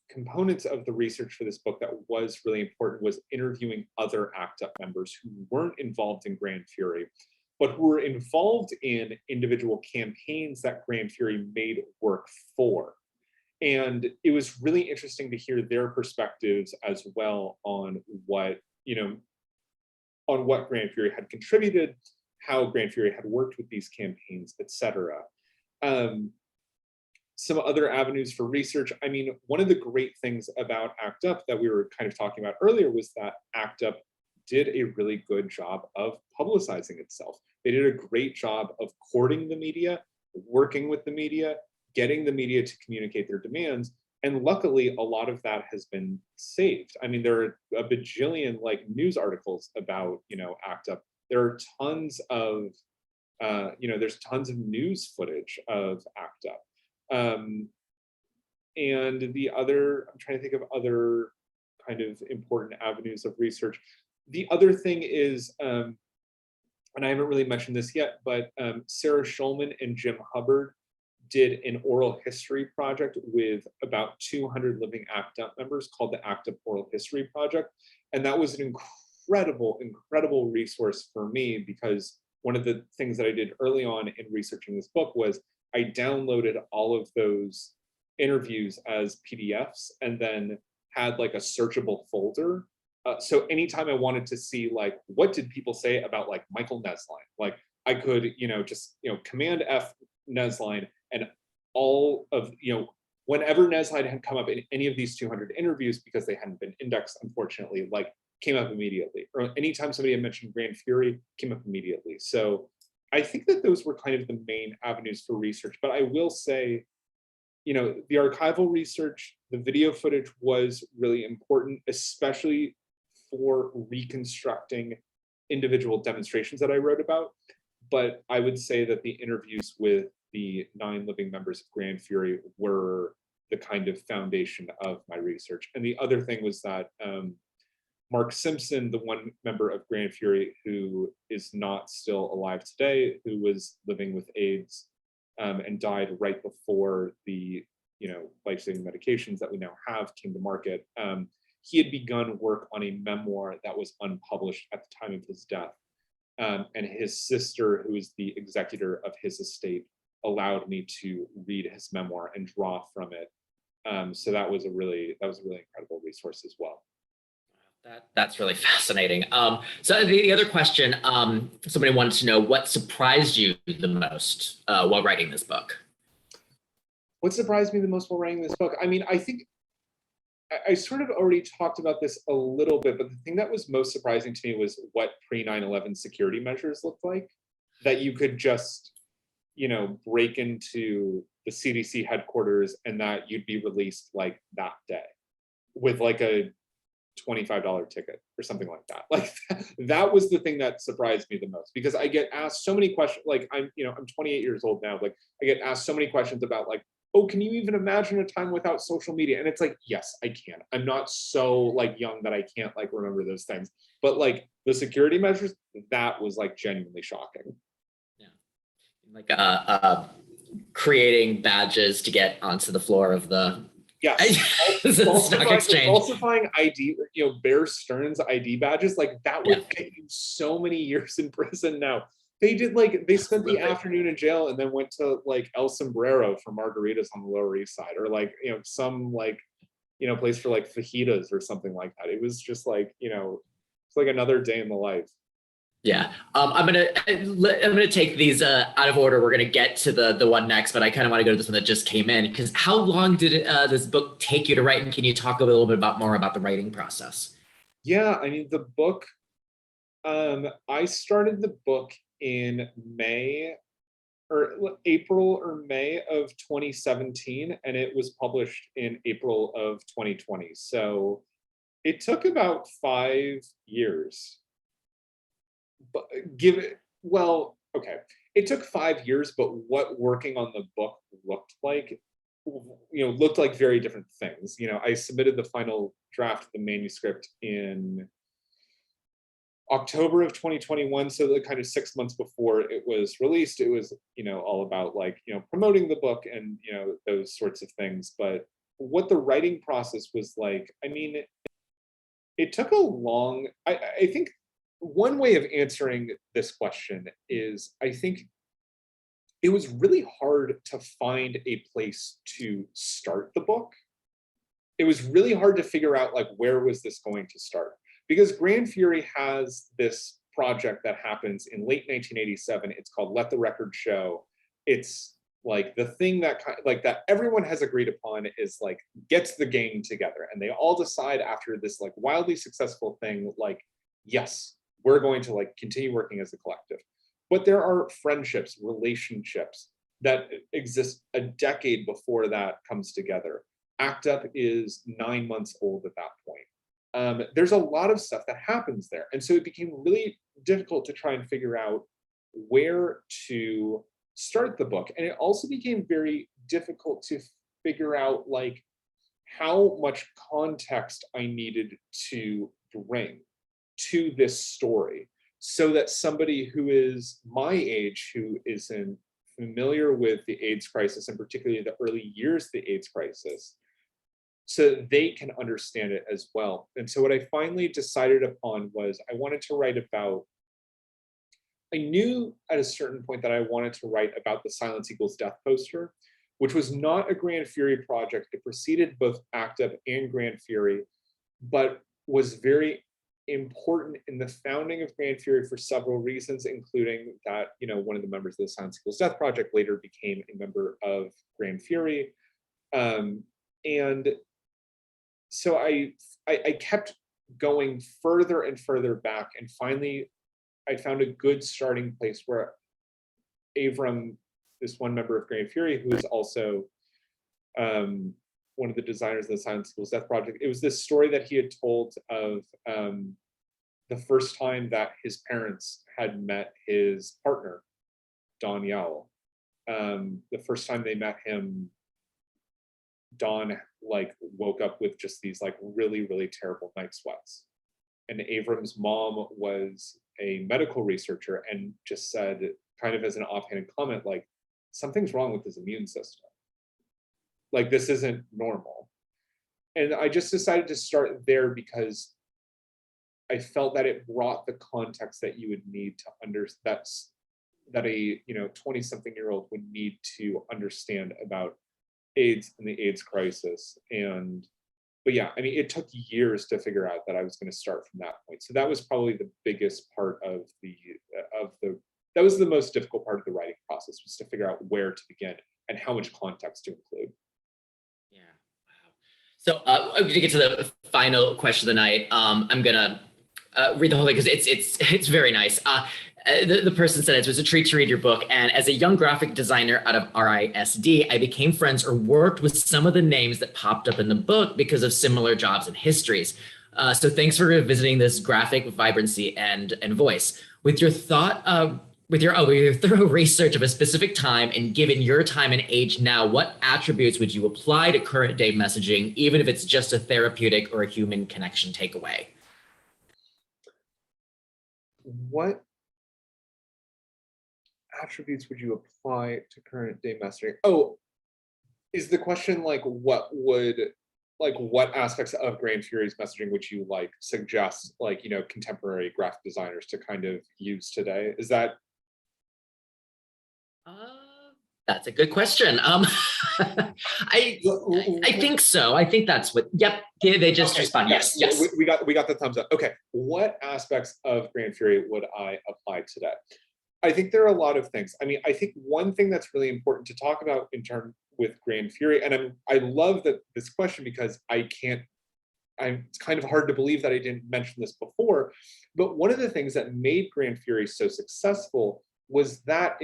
components of the research for this book that was really important was interviewing other ACT UP members who weren't involved in Gran Fury, but who were involved in individual campaigns that Gran Fury made work for. And it was really interesting to hear their perspectives as well on what, on what Gran Fury had contributed, how Gran Fury had worked with these campaigns, etc. Some other avenues for research. I mean, one of the great things about ACT UP that we were kind of talking about earlier was that ACT UP did a really good job of publicizing itself. They did a great job of courting the media, working with the media, getting the media to communicate their demands. And luckily, a lot of that has been saved. I mean, there are a bajillion news articles about, ACT UP. There are tons of, there's tons of news footage of ACT UP. And the other, I'm trying to think of other kind of important avenues of research. The other thing is, and I haven't really mentioned this yet, but Sarah Schulman and Jim Hubbard did an oral history project with about 200 living ACT UP members called the ACT UP Oral History Project. And that was an incredible resource for me, because one of the things that I did early on in researching this book was I downloaded all of those interviews as PDFs and then had a searchable folder. So anytime I wanted to see what did people say about Michael Nessline, I could, just, Command F Nessline, and all of, whenever Nessline had come up in any of these 200 interviews, because they hadn't been indexed, unfortunately, came up immediately. Or anytime somebody had mentioned Gran Fury, came up immediately. So I think that those were kind of the main avenues for research. But I will say, the archival research, the video footage was really important, especially for reconstructing individual demonstrations that I wrote about. But I would say that the interviews with the 9 living members of Gran Fury were the kind of foundation of my research. And the other thing was that Mark Simpson, the one member of Gran Fury who is not still alive today, who was living with AIDS and died right before the life-saving medications that we now have came to market. He had begun work on a memoir that was unpublished at the time of his death. And his sister, who is the executor of his estate, allowed me to read his memoir and draw from it. So that was a really incredible resource as well. That's really fascinating. So the other question, somebody wanted to know what surprised you the most while writing this book? What surprised me the most while writing this book? I mean, I think I sort of already talked about this a little bit, but the thing that was most surprising to me was what pre-9/11 security measures looked like, that you could just, break into the CDC headquarters and that you'd be released that day with a $25 ticket or something like that. That was the thing that surprised me the most, because I get asked so many questions. I'm 28 years old now. I get asked so many questions about oh, can you even imagine a time without social media? And it's yes, I can. I'm not so young that I can't remember those things. But the security measures, that was genuinely shocking. Yeah. Creating badges to get onto the floor of the stock exchange. Falsifying ID, Bear Stearns ID badges, that would get you so many years in prison now. They did like, they spent the Absolutely. afternoon in jail and then went to like El Sombrero for margaritas on the Lower East Side, or like, you know, some like, you know, place for like fajitas or something like that. It was just like, you know, it's like another day in the life. Yeah, I'm gonna take these out of order. We're gonna get to the one next, but I kind of want to go to this one that just came in, because how long did this book take you to write, and can you talk a little bit more about the writing process? Yeah, I mean, the book, I started the book in May or April or May of 2017, and it was published in April of 2020. So it took about 5 years. But give it, well, okay. It took 5 years, but what working on the book looked like, you know, looked like very different things. You know, I submitted the final draft of the manuscript in October of 2021, so the kind of 6 months before it was released. It was, you know, all about like, you know, promoting the book and, you know, those sorts of things. But what the writing process was like, I mean, it took a long, I think one way of answering this question is, I think it was really hard to find a place to start the book. It was really hard to figure out like, where was this going to start? Because Gran Fury has this project that happens in late 1987. It's called Let the Record Show. It's like the thing that like that everyone has agreed upon is like gets the gang together, and they all decide after this like wildly successful thing, like, yes, we're going to like continue working as a collective. But there are friendships, relationships that exist a decade before that comes together. ACT UP is 9 months old at that point. There's a lot of stuff that happens there. And so it became really difficult to try and figure out where to start the book. And it also became very difficult to figure out like how much context I needed to bring to this story, so that somebody who is my age, who isn't familiar with the AIDS crisis, and particularly the early years of the AIDS crisis, so they can understand it as well. And so what I finally decided upon was I wanted to write about, I knew at a certain point that I wanted to write about the Silence Equals Death poster, which was not a Gran Fury project. It preceded both ACT UP and Gran Fury, but was very important in the founding of Gran Fury for several reasons, including that, you know, one of the members of the Silence Equals Death project later became a member of Gran Fury. And so I kept going further and further back, and finally I found a good starting place where Avram, this one member of Gran Fury, who is also one of the designers of the Silence Equals Death project, it was this story that he had told of the first time that his parents had met his partner, Don Yowell. The first time they met him, Don like woke up with just these like really, really terrible night sweats. And Avram's mom was a medical researcher and just said, kind of as an offhanded comment, like, something's wrong with his immune system. Like, this isn't normal. And I just decided to start there because I felt that it brought the context that you would need to understand, that a 20-something-year-old would need to understand about AIDS and the AIDS crisis. But yeah, I mean, it took years to figure out that I was going to start from that point. So that was probably the biggest part of that was the most difficult part of the writing process, was to figure out where to begin and how much context to include. Yeah. Wow. So I'm going to get to the final question of the night. I'm going to read the whole thing because it's very nice. The person said it was a treat to read your book, and as a young graphic designer out of RISD, I became friends or worked with some of the names that popped up in the book because of similar jobs and histories. So thanks for visiting this graphic vibrancy and voice. With your thorough research of a specific time, and given your time and age now, what attributes would you apply to current day messaging, even if it's just a therapeutic or a human connection takeaway? What attributes would you apply to current day messaging? Oh, is the question like what aspects of Gran Fury's messaging would you like suggest, like, contemporary graphic designers to kind of use today? Is that That's a good question. I think so. I think that's what. Yep. They just Okay, respond. Yes. Yes. We got the thumbs up. Okay, what aspects of Gran Fury would I apply today? I think there are a lot of things. I mean, I think one thing that's really important to talk about in terms with Gran Fury, and I love that this question because it's kind of hard to believe that I didn't mention this before, but one of the things that made Gran Fury so successful was that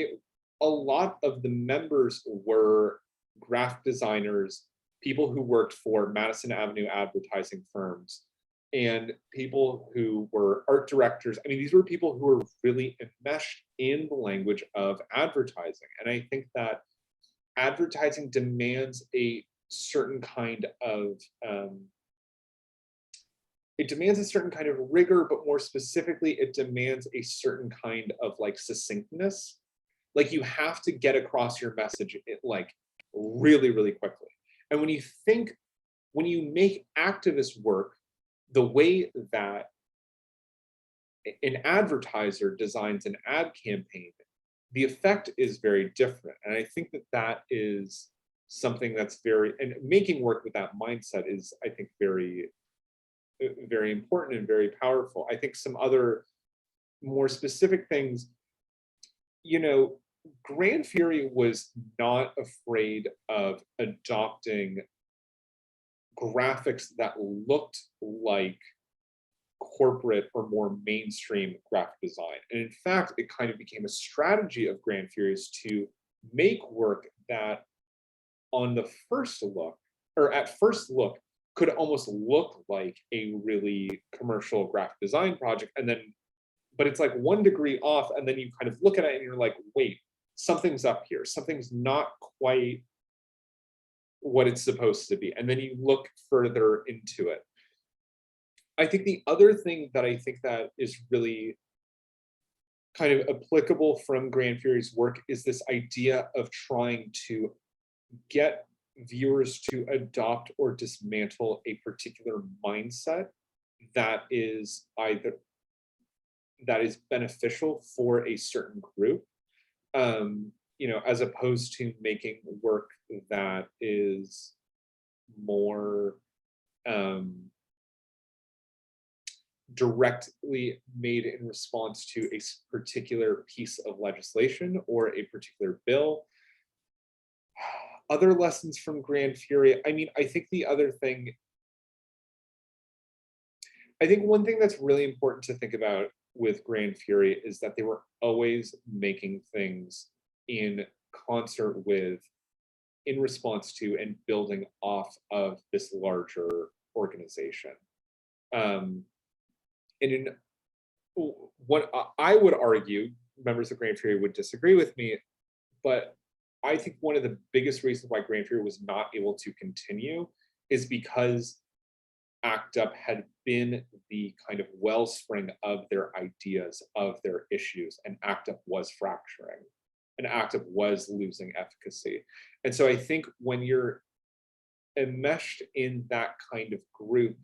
a lot of the members were graphic designers, people who worked for Madison Avenue advertising firms, and people who were art directors. I mean, these were people who were really enmeshed in the language of advertising. And I think that advertising demands a certain kind of rigor, but more specifically, it demands a certain kind of like succinctness. Like you have to get across your message like really, really quickly. And when you make activist work the way that an advertiser designs an ad campaign, the effect is very different. And I think that is something that's and making work with that mindset is, I think, very, very important and very powerful. I think some other more specific things, Gran Fury was not afraid of adopting graphics that looked like corporate or more mainstream graphic design. And in fact, it kind of became a strategy of Gran Fury's to make work that on the first look, or at first look, could almost look like a really commercial graphic design project. But it's like 1 degree off, and then you kind of look at it and you're like, wait, something's up here. Something's not quite what it's supposed to be. And then you look further into it. I think the other thing that I think that is really kind of applicable from Gran Fury's work is this idea of trying to get viewers to adopt or dismantle a particular mindset that is beneficial for a certain group, as opposed to making work that is more directly made in response to a particular piece of legislation or a particular bill. Other lessons from Gran Fury. I mean, I think one thing that's really important to think about with Gran Fury is that they were always making things in concert with, in response to, and building off of this larger organization. And in what I would argue, members of Gran Fury would disagree with me, but I think one of the biggest reasons why Gran Fury was not able to continue is because ACT UP had been the kind of wellspring of their ideas, of their issues, and ACT UP was fracturing, and ACT UP was losing efficacy. And so I think when you're enmeshed in that kind of group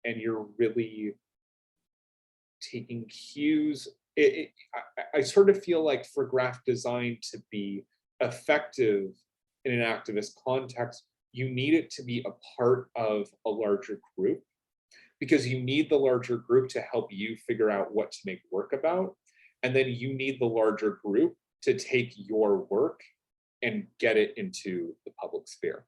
and you're really taking cues, I sort of feel like for graphic design to be effective in an activist context, you need it to be a part of a larger group, because you need the larger group to help you figure out what to make work about. And then you need the larger group to take your work and get it into the public sphere.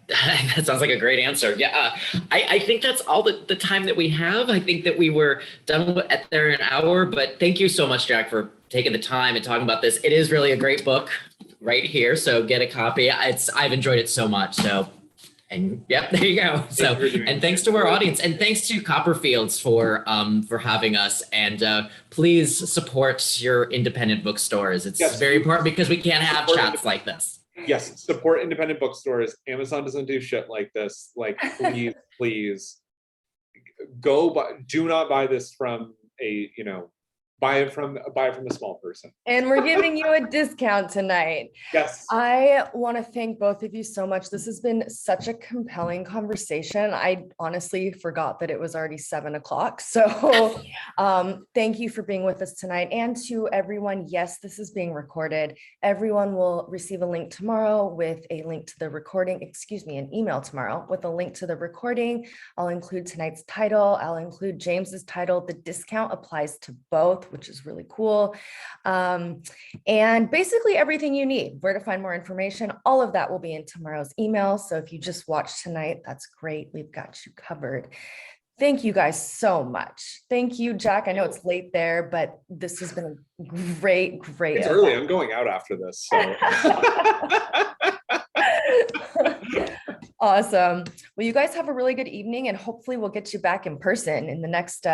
That sounds like a great answer. Yeah, I think that's all the time that we have. I think that we were done at an hour, but thank you so much, Jack, for taking the time and talking about this. It is really a great book right here, so get a copy. I've enjoyed it so much. So, and yep, there you go. So, and thanks to our audience, and thanks to Copperfields for having us. And please support your independent bookstores. It's very important because we can't have chats like this. Yes, support independent bookstores. Amazon doesn't do shit like this. Like, please, do not buy this from a buy it from a small person. And we're giving you a discount tonight. Yes. I want to thank both of you so much. This has been such a compelling conversation. I honestly forgot that it was already 7 o'clock. So thank you for being with us tonight. And to everyone, yes, this is being recorded. Everyone will receive a link tomorrow with a link to the recording, an email tomorrow with a link to the recording. I'll include tonight's title. I'll include James's title. The discount applies to both, which is really cool. And basically everything you need, where to find more information, all of that will be in tomorrow's email. So if you just watched tonight, that's great. We've got you covered. Thank you guys so much. Thank you, Jack. I know it's late there, but this has been a great It's event. early. I'm going out after this. So. Awesome. Well, you guys have a really good evening, and hopefully we'll get you back in person in the next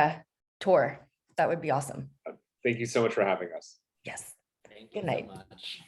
tour. That would be awesome. Thank you so much for having us. Yes. Thank you Good night. so much.